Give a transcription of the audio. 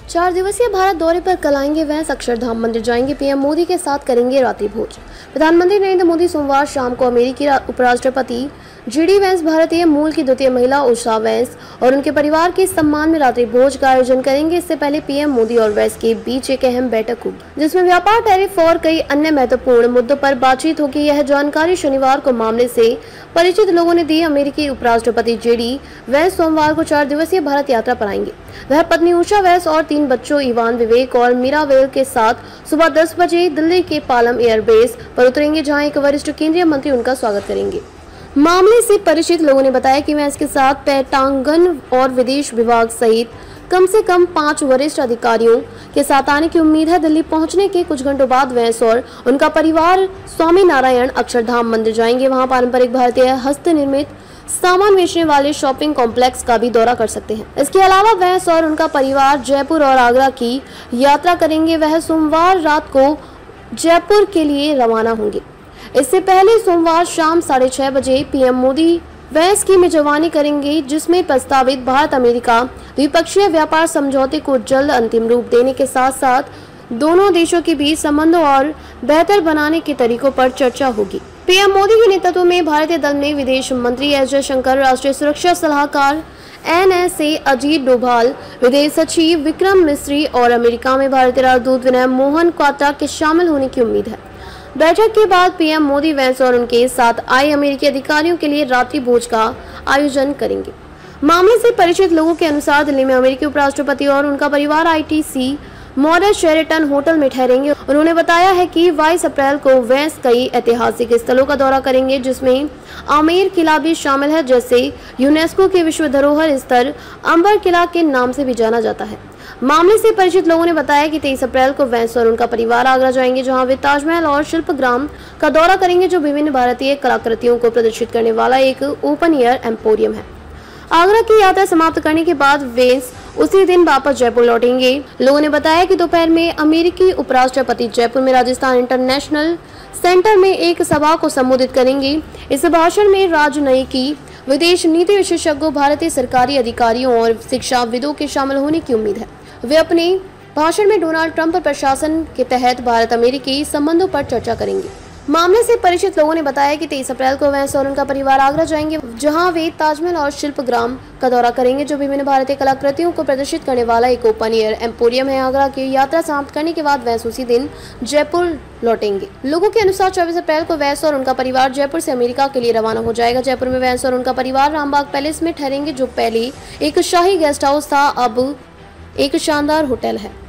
4 दिवसीय भारत दौरे पर कल आएंगे वैंस, अक्षरधाम मंदिर जाएंगे, पीएम मोदी के साथ करेंगे रात्रि भोज। प्रधानमंत्री नरेंद्र मोदी सोमवार शाम को अमेरिकी उपराष्ट्रपति जीडी वैंस, भारतीय मूल की द्वितीय महिला उषा वैंस और उनके परिवार के सम्मान में रात्रि भोज का आयोजन करेंगे। इससे पहले पीएम मोदी और वैंस के बीच एक अहम बैठक होगी, जिसमें व्यापार, टैरिफ और कई अन्य महत्वपूर्ण मुद्दों पर बातचीत होगी। यह जानकारी शनिवार को मामले से परिचित लोगों ने दी। अमेरिकी उपराष्ट्रपति जीडी वैंस सोमवार को 4 दिवसीय भारत यात्रा पर आएंगे। वह पत्नी उषा वैंस और 3 बच्चों इवान, विवेक और मीरा वेल के साथ सुबह 10 बजे दिल्ली के पालम एयरबेस पर उतरेंगे, जहां एक वरिष्ठ केंद्रीय मंत्री उनका स्वागत करेंगे। मामले से परिचित लोगों ने बताया कि वैंस के साथ पेंटागन और विदेश विभाग सहित कम से कम 5 वरिष्ठ अधिकारियों के साथ आने की उम्मीद है। दिल्ली पहुंचने के कुछ घंटों बाद वैंस और उनका परिवार स्वामी नारायण अक्षरधाम मंदिर जाएंगे। वहां पारंपरिक भारतीय हस्तनिर्मित सामान बेचने वाले शॉपिंग कॉम्प्लेक्स का भी दौरा कर सकते हैं। इसके अलावा वैंस और उनका परिवार जयपुर और आगरा की यात्रा करेंगे। वह सोमवार रात को जयपुर के लिए रवाना होंगे। इससे पहले सोमवार शाम 6:30 बजे पीएम मोदी वैंस की मेजबानी करेंगे, जिसमें प्रस्तावित भारत अमेरिका द्विपक्षीय व्यापार समझौते को जल्द अंतिम रूप देने के साथ साथ दोनों देशों के बीच संबंधों और बेहतर बनाने के तरीकों पर चर्चा होगी। पीएम मोदी के नेतृत्व में भारतीय दल में विदेश मंत्री एस जयशंकर, राष्ट्रीय सुरक्षा सलाहकार NSA अजीत डोभाल, विदेश सचिव विक्रम मिस्री और अमेरिका में भारतीय राजदूत विनय मोहन क्वात्रा के शामिल होने की उम्मीद है। बैठक के बाद पीएम मोदी वैंस और उनके साथ आए अमेरिकी अधिकारियों के लिए रात्रि भोज का आयोजन करेंगे। मामले से परिचित लोगों के अनुसार दिल्ली में अमेरिकी उपराष्ट्रपति और उनका परिवार ITC मॉडल शेरेटन होटल में ठहरेंगे। उन्होंने बताया है कि 22 अप्रैल को वैंस कई ऐतिहासिक स्थलों का दौरा करेंगे, जिसमें आमेर किला भी शामिल है, जैसे यूनेस्को के विश्व धरोहर स्थल अंबर किला के नाम से भी जाना जाता है। मामले से परिचित लोगों ने बताया कि 23 अप्रैल को वैंस और उनका परिवार आगरा जाएंगे, जहां वे ताजमहल और शिल्पग्राम का दौरा करेंगे, जो विभिन्न भारतीय कलाकृतियों को प्रदर्शित करने वाला एक ओपन एयर एम्पोरियम है। आगरा की यात्रा समाप्त करने के बाद वैंस उसी दिन वापस जयपुर लौटेंगे। लोगों ने बताया कि दोपहर में अमेरिकी उपराष्ट्रपति जयपुर में राजस्थान इंटरनेशनल सेंटर में एक सभा को संबोधित करेंगे। इस भाषण में राजनयिकी, विदेश नीति विशेषज्ञों, भारतीय सरकारी अधिकारियों और शिक्षाविदों के शामिल होने की उम्मीद है। वे अपने भाषण में डोनाल्ड ट्रंप प्रशासन के तहत भारत अमेरिकी संबंधों पर चर्चा करेंगे। मामले से परिचित लोगों ने बताया कि 23 अप्रैल को वैंस और उनका परिवार आगरा जाएंगे, जहां वे ताजमहल और शिल्पग्राम का दौरा करेंगे, जो विभिन्न भारतीय कलाकृतियों को प्रदर्शित करने वाला एक ओपन एयर एम्पोरियम है। आगरा की यात्रा समाप्त करने के बाद वैंस उसी दिन जयपुर लौटेंगे। लोगों के अनुसार 24 अप्रैल को वैंस और उनका परिवार जयपुर से अमेरिका के लिए रवाना हो जाएगा। जयपुर में वैंस और उनका परिवार रामबाग पैलेस में ठहरेंगे, जो पहले एक शाही गेस्ट हाउस था, अब एक शानदार होटल है।